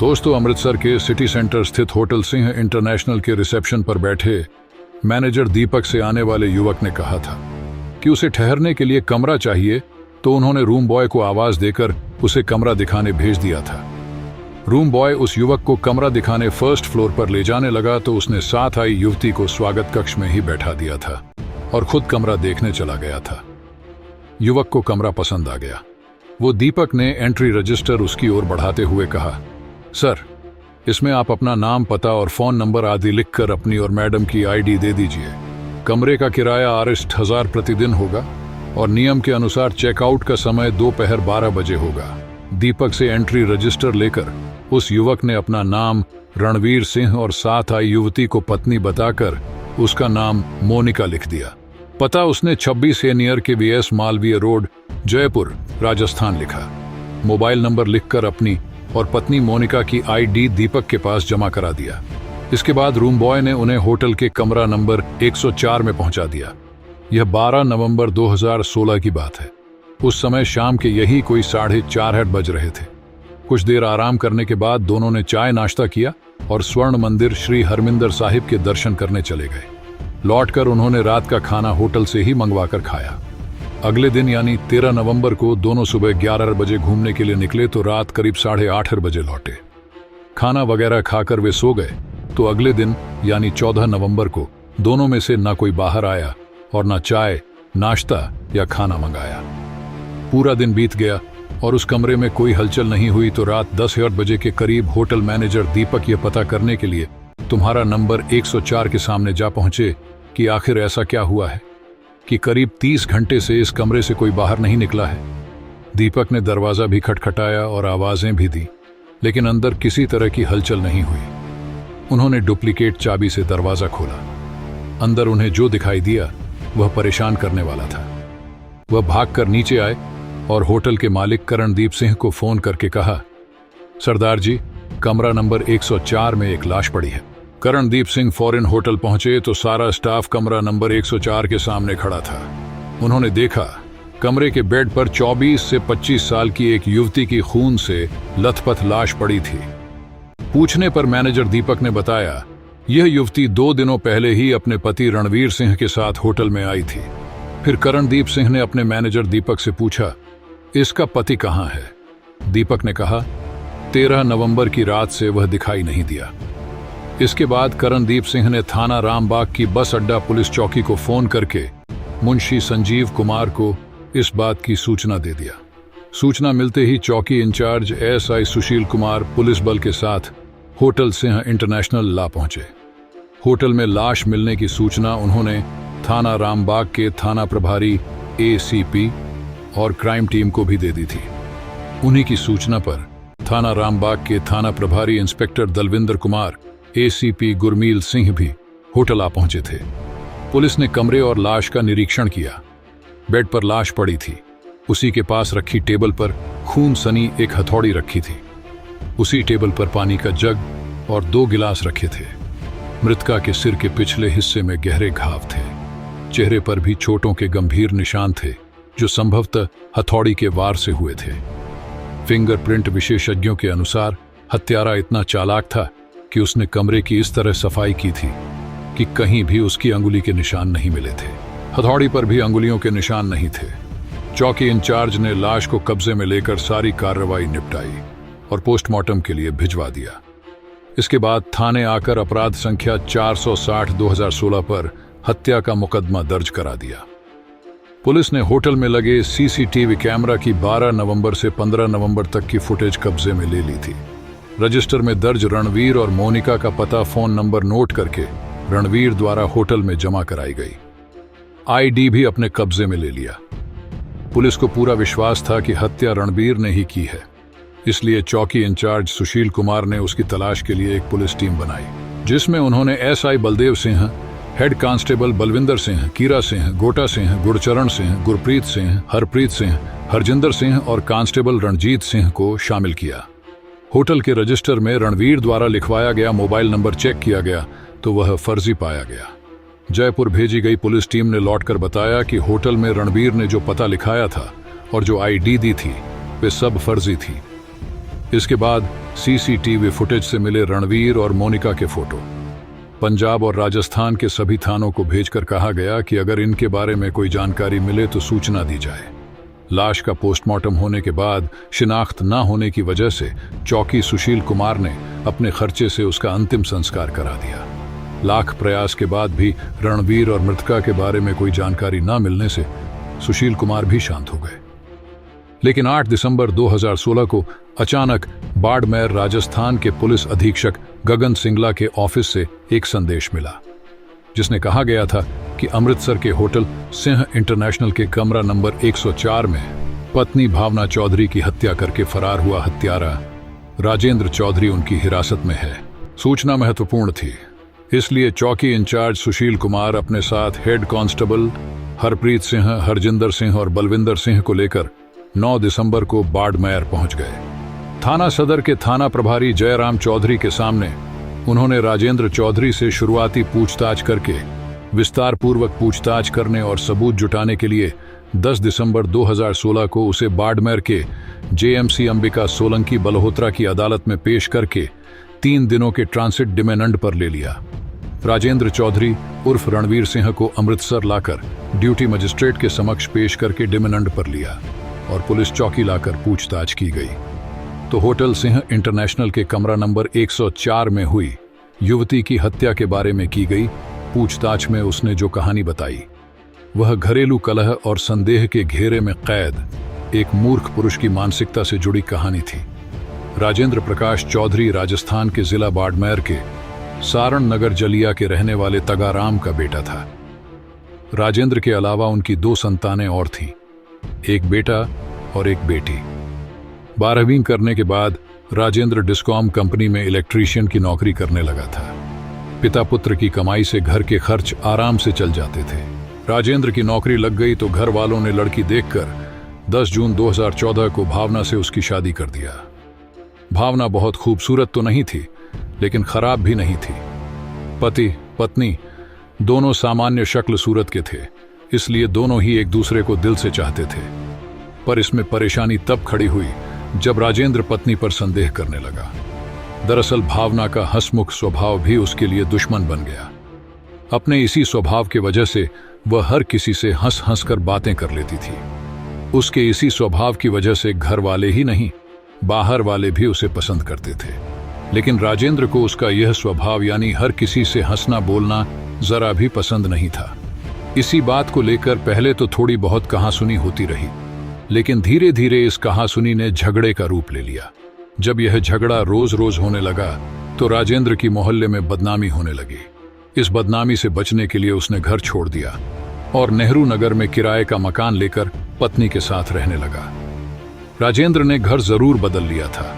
दोस्तों, अमृतसर के city centre स्थित होटल सिंह इंटरनेशनल के रिसेप्शन पर बैठे मैनेजर दीपक से आने वाले युवक ने कहा था कि उसे ठहरने के लिए कमरा चाहिए, तो उन्होंने रूम बॉय को आवाज देकर उसे कमरा दिखाने भेज दिया था। रूम बॉय उस युवक को कमरा दिखाने फर्स्ट फ्लोर पर ले जाने लगा तो उसने साथ आई युवती को स्वागत कक्ष में ही बैठा दिया था और खुद कमरा देखने चला गया था। युवक को कमरा पसंद आ गया। वो दीपक ने एंट्री रजिस्टर उसकी ओर बढ़ाते हुए कहा, सर, इसमें आप अपना नाम, पता और फोन नंबर आदि लिखकर अपनी और मैडम की आईडी दे दीजिए। कमरे का किराया 8,000 प्रतिदिन होगा और नियम के अनुसार चेकआउट का समय दोपहर 12 बजे होगा। दीपक से एंट्री रजिस्टर लेकर उस युवक ने अपना नाम रणवीर सिंह और साथ आई युवती को पत्नी बताकर उसका नाम मोनिका लिख दिया। पता उसने 26 एनियर के VS मालवीय रोड, जयपुर, राजस्थान लिखा। मोबाइल नंबर लिखकर अपनी और पत्नी मोनिका की आईडी दीपक के पास जमा करा दिया। इसके बाद रूम बॉय ने उन्हें होटल के कमरा नंबर 104 में पहुंचा दिया। यह 12 नवंबर 2016 की बात है। उस समय शाम के यही कोई 4:30 बज रहे थे। कुछ देर आराम करने के बाद दोनों ने चाय नाश्ता किया और स्वर्ण मंदिर श्री हरमिंदर साहिब के दर्शन करने चले गए। लौटकर उन्होंने रात का खाना होटल से ही मंगवाकर खाया। अगले दिन यानी 13 नवंबर को दोनों सुबह 11 बजे घूमने के लिए निकले तो रात करीब 8:30 बजे लौटे। खाना वगैरह खाकर वे सो गए तो अगले दिन यानी 14 नवंबर को दोनों में से ना कोई बाहर आया और ना चाय, नाश्ता या खाना मंगाया। पूरा दिन बीत गया और उस कमरे में कोई हलचल नहीं हुई तो रात 10 बजे के करीब होटल मैनेजर दीपक यह पता करने के लिए तुम्हारा नंबर 104 के सामने जा पहुंचे कि आखिर ऐसा क्या हुआ है कि करीब 30 घंटे से इस कमरे से कोई बाहर नहीं निकला है। दीपक ने दरवाजा भी खटखटाया और आवाजें भी दी, लेकिन अंदर किसी तरह की हलचल नहीं हुई। उन्होंने डुप्लीकेट चाबी से दरवाजा खोला। अंदर उन्हें जो दिखाई दिया वह परेशान करने वाला था। वह भागकर नीचे आए और होटल के मालिक करणदीप सिंह को फोन करके कहा, सरदार जी, कमरा नंबर 104 में एक लाश पड़ी है। करणदीप सिंह फौरन होटल पहुंचे तो सारा स्टाफ कमरा नंबर 104 के सामने खड़ा था। उन्होंने देखा कमरे के बेड पर 24 से 25 साल की एक युवती की खून से लथपथ लाश पड़ी थी। पूछने पर मैनेजर दीपक ने बताया, यह युवती 2 दिनों पहले ही अपने पति रणवीर सिंह के साथ होटल में आई थी। फिर करणदीप सिंह ने अपने मैनेजर दीपक से पूछा, इसका पति कहाँ है? दीपक ने कहा, 13 नवंबर की रात से वह दिखाई नहीं दिया। इसके बाद करणदीप सिंह ने थाना रामबाग की बस अड्डा पुलिस चौकी को फोन करके मुंशी संजीव कुमार को इस बात की सूचना दे दिया। सूचना मिलते ही चौकी in charge SI Sushil Kumar police बल के साथ होटल सिंह इंटरनेशनल ला पहुंचे। होटल में लाश मिलने की सूचना उन्होंने थाना रामबाग के थाना प्रभारी ACP और क्राइम टीम को भी दे दी थी। उन्हीं की सूचना पर थाना रामबाग के थाना प्रभारी इंस्पेक्टर दलविंदर कुमार, ACP गुरमील सिंह भी होटल आ पहुंचे थे। पुलिस ने कमरे और लाश का निरीक्षण किया। बेड पर लाश पड़ी थी। उसी के पास रखी टेबल पर खून सनी एक हथौड़ी रखी थी। उसी टेबल पर पानी का जग और 2 गिलास रखे थे। मृतका के सिर के पिछले हिस्से में गहरे घाव थे। चेहरे पर भी चोटों के गंभीर निशान थे जो संभवतः हथौड़ी के वार से हुए थे। फिंगरप्रिंट विशेषज्ञों के अनुसार हत्यारा इतना चालाक था कि उसने कमरे की इस तरह सफाई की थी कि कहीं भी उसकी अंगुली के निशान नहीं मिले थे। हथौड़ी पर भी अंगुलियों के निशान नहीं थे। चौकी इंचार्ज ने लाश को कब्जे में लेकर सारी कार्रवाई निपटाई और पोस्टमार्टम के लिए भिजवा दिया। इसके बाद थाने आकर अपराध संख्या 460/2016 पर हत्या का मुकदमा दर्ज करा दिया। पुलिस ने होटल में लगे CCTV कैमरा की 12 नवंबर से 15 नवंबर तक की फुटेज कब्जे में ले ली थी। रजिस्टर में दर्ज रणवीर और मोनिका का पता, फोन नंबर नोट करके रणवीर द्वारा होटल में जमा कराई गई। आईडी भी अपने कब्जे में ले लिया। पुलिस को पूरा विश्वास था कि हत्या रणवीर ने ही की है, इसलिए चौकी इंचार्ज सुशील कुमार ने उसकी तलाश के लिए एक पुलिस टीम बनाई, जिसमें उन्होंने SI Baldev Singh, head constable Balwinder Singh, Kira Singh, Gota Singh, Gurcharan Singh, Gurpreet Singh, Harpreet Singh, Harjinder Singh और कांस्टेबल रणजीत सिंह को शामिल किया। होटल के रजिस्टर में रणवीर द्वारा लिखवाया गया मोबाइल नंबर चेक किया गया तो वह फर्जी पाया गया। जयपुर भेजी गई पुलिस टीम ने लौटकर बताया कि होटल में रणवीर ने जो पता लिखाया था और जो आईडी दी थी वे सब फर्जी थी। इसके बाद सीसीटीवी फुटेज से मिले रणवीर और मोनिका के फोटो। पंजाब और राजस्थान के सभी थानों को भेजकर कहा गया कि अगर इनके बारे में कोई जानकारी मिले तो सूचना दी जाए। लाश का पोस्टमार्टम होने के बाद शिनाख्त न होने की वजह से चौकी सुशील कुमार ने अपने खर्चे से उसका अंतिम संस्कार करा दिया। लाख प्रयास के बाद भी रणवीर और मृतका के बारे में कोई जानकारी न मिलने से सुशील कुमार भी शांत हो गए। लेकिन 8 दिसंबर 2016 को अचानक बाड़मेर राजस्थान के पुलिस अधीक्षक गगन सिंगला के ऑफिस से एक संदेश मिला, जिसने कहा गया था कि अमृतसर के होटल सिंह इंटरनेशनल के कमरा नंबर 104 में पत्नी भावना चौधरी की हत्या करके फरार हुआ हत्यारा राजेंद्र चौधरी उनकी हिरासत में है। सूचना महत्वपूर्ण थी, इसलिए चौकी इंचार्ज सुशील कुमार अपने साथ हेड कांस्टेबल हरप्रीत सिंह, हरजिंदर सिंह और बलविंदर सिंह को लेकर 9 दिसंबर को बाड़मेर पहुंच गए। थाना सदर के थाना प्रभारी जयराम चौधरी के सामने उन्होंने राजेंद्र चौधरी से शुरुआती पूछताछ करके विस्तार पूर्वक पूछताछ करने और सबूत जुटाने के लिए 10 दिसंबर 2016 को उसे बाड़मेर के जेएमसी अंबिका सोलंकी बलहोत्रा की अदालत में पेश करके 3 दिनों के ट्रांसिट डिमेंड पर ले लिया। राजेंद्र चौधरी उर्फ रणवीर सिंह को अमृतसर लाकर ड्यूटी मजिस्ट्रेट के समक्ष पेश करके डिमेंड पर लिया और पुलिस चौकी लाकर पूछताछ की गई तो होटल सिंह इंटरनेशनल के कमरा नंबर 104 में हुई युवती की हत्या के बारे में की गई पूछताछ में उसने जो कहानी बताई वह घरेलू कलह और संदेह के घेरे में कैद एक मूर्ख पुरुष की मानसिकता से जुड़ी कहानी थी। राजेंद्र प्रकाश चौधरी राजस्थान के जिला बाड़मेर के सारण नगर जलिया के रहने वाले तगाराम का बेटा था। राजेंद्र के अलावा उनकी 2 संतानें और थीं, एक बेटा और एक बेटी। 12वीं करने के बाद राजेंद्र डिस्कॉम कंपनी में इलेक्ट्रीशियन की नौकरी करने लगा था। पिता पुत्र की कमाई से घर के खर्च आराम से चल जाते थे। राजेंद्र की नौकरी लग गई तो घर वालों ने लड़की देखकर 10 जून 2014 को भावना से उसकी शादी कर दिया। भावना बहुत खूबसूरत तो नहीं थी, लेकिन खराब भी नहीं थी। पति पत्नी दोनों सामान्य शक्ल सूरत के थे, इसलिए दोनों ही एक दूसरे को दिल से चाहते थे। पर इसमें परेशानी तब खड़ी हुई जब राजेंद्र पत्नी पर संदेह करने लगा। दरअसल भावना का हंसमुख स्वभाव भी उसके लिए दुश्मन बन गया। अपने इसी स्वभाव की वजह से वह हर किसी से हंस हंस कर बातें कर लेती थी। उसके इसी स्वभाव की वजह से घर वाले ही नहीं, बाहर वाले भी उसे पसंद करते थे। लेकिन राजेंद्र को उसका यह स्वभाव यानी हर किसी से हंसना बोलना जरा भी पसंद नहीं था। इसी बात को लेकर पहले तो थोड़ी बहुत कहासुनी होती रही, लेकिन धीरे धीरे इस कहासुनी ने झगड़े का रूप ले लिया। जब यह झगड़ा रोज रोज होने लगा तो राजेंद्र की मोहल्ले में बदनामी होने लगी। इस बदनामी से बचने के लिए उसने घर छोड़ दिया और नेहरू नगर में किराए का मकान लेकर पत्नी के साथ रहने लगा। राजेंद्र ने घर जरूर बदल लिया था,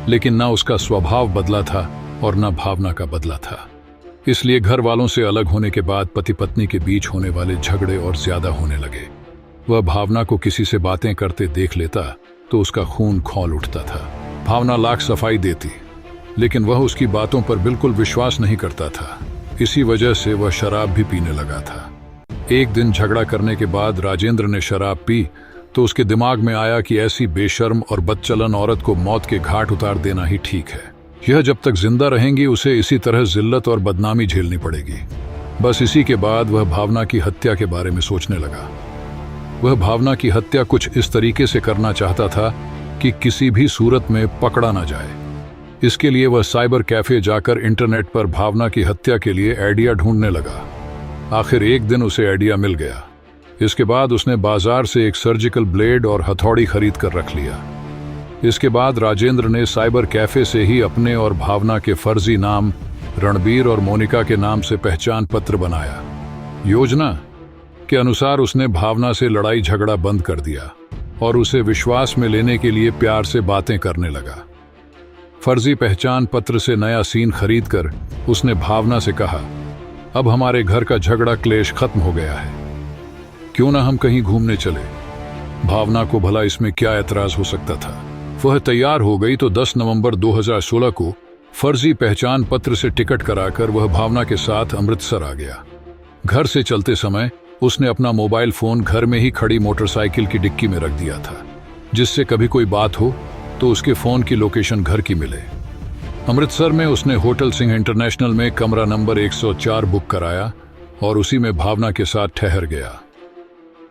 लेकिन ना उसका स्वभाव बदला था और ना भावना का बदला था। इसलिए घर वालों से अलग होने के बाद पति पत्नी के बीच होने वाले झगड़े और ज्यादा होने लगे। वह भावना को किसी से बातें करते देख लेता तो उसका खून खौल उठता था। भावना लाख सफाई देती, लेकिन वह उसकी बातों पर बिल्कुल विश्वास नहीं करता था। इसी वजह से वह शराब भी पीने लगा था। एक दिन झगड़ा करने के बाद राजेंद्र ने शराब पी तो उसके दिमाग में आया कि ऐसी बेशर्म और बदचलन औरत को मौत के घाट उतार देना ही ठीक है। यह जब तक जिंदा रहेंगी उसे इसी तरह जिल्लत और बदनामी झेलनी पड़ेगी। बस इसी के बाद वह भावना की हत्या के बारे में सोचने लगा। वह भावना की हत्या कुछ इस तरीके से करना चाहता था कि किसी भी सूरत में पकड़ा ना जाए। इसके लिए वह साइबर कैफे जाकर इंटरनेट पर भावना की हत्या के लिए आइडिया ढूंढने लगा। आखिर एक दिन उसे आइडिया मिल गया। इसके बाद उसने बाजार से एक सर्जिकल ब्लेड और हथौड़ी खरीद कर रख लिया। इसके बाद राजेंद्र ने साइबर कैफे से ही अपने और भावना के फर्जी नाम रणबीर और मोनिका के नाम से पहचान पत्र बनाया। योजना के अनुसार उसने भावना से लड़ाई झगड़ा बंद कर दिया और उसे विश्वास में लेने के लिए प्यार से बातें करने लगा। फर्जी पहचान पत्र से नया सीन खरीदकर उसने भावना से कहा, अब हमारे घर का झगड़ा क्लेश खत्म हो गया है, क्यों ना हम कहीं घूमने चले। भावना को भला इसमें क्या एतराज हो सकता था। वह तैयार हो गई तो 10 नवंबर 2016 को फर्जी पहचान पत्र से टिकट कराकर वह भावना के साथ अमृतसर आ गया। घर से चलते समय उसने अपना मोबाइल फोन घर में ही खड़ी मोटरसाइकिल की डिक्की में रख दिया था, जिससे कभी कोई बात हो तो उसके फोन की लोकेशन घर की मिले। अमृतसर में उसने होटल सिंह इंटरनेशनल में कमरा नंबर 104 बुक कराया और उसी में भावना के साथ ठहर गया।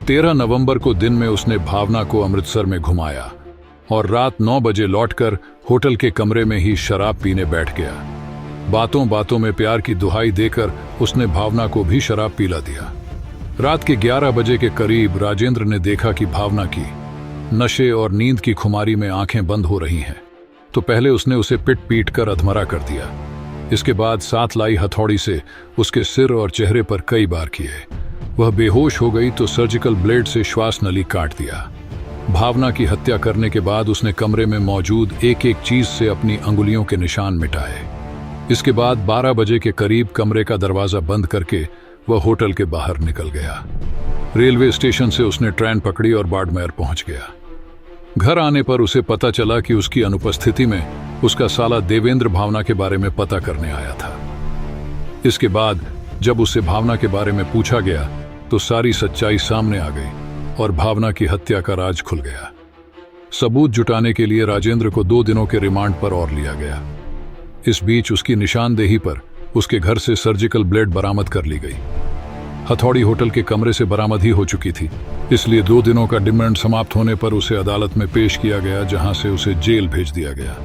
13 नवंबर को दिन में उसने भावना को अमृतसर में घुमाया और रात 9 बजे लौटकर होटल के कमरे में ही शराब पीने बैठ गया। बातों बातों में प्यार की दुहाई देकर उसने भावना को भी शराब पिला दिया। रात के 11 बजे के करीब राजेंद्र ने देखा कि भावना की नशे और नींद की खुमारी में आंखें बंद हो रही हैं, तो पहले उसने उसे पिट पीट कर अधमरा कर दिया। इसके बाद साथ लाई हथौड़ी से उसके सिर और चेहरे पर कई बार किए। वह बेहोश हो गई तो सर्जिकल ब्लेड से श्वास नली काट दिया। भावना की हत्या करने के बाद उसने कमरे में मौजूद एक एक चीज से अपनी अंगुलियों के निशान मिटाए। इसके बाद 12 बजे के करीब कमरे का दरवाजा बंद करके वह होटल के बाहर निकल गया। रेलवे स्टेशन से उसने ट्रेन पकड़ी और बाड़मेर पहुंच गया। घर आने पर उसे पता चला कि उसकी अनुपस्थिति में उसका साला देवेंद्र भावना के बारे में पता करने आया था। इसके बाद जब उससे भावना के बारे में पूछा गया तो सारी सच्चाई सामने आ गई और भावना की हत्या का राज खुल गया। सबूत जुटाने के लिए राजेंद्र को 2 दिनों के रिमांड पर और लिया गया। इस बीच उसकी निशानदेही पर उसके घर से सर्जिकल ब्लेड बरामद कर ली गई। हथौड़ी होटल के कमरे से बरामद ही हो चुकी थी, इसलिए 2 दिनों का डिमांड समाप्त होने पर उसे अदालत में पेश किया गया, जहां से उसे जेल भेज दिया गया।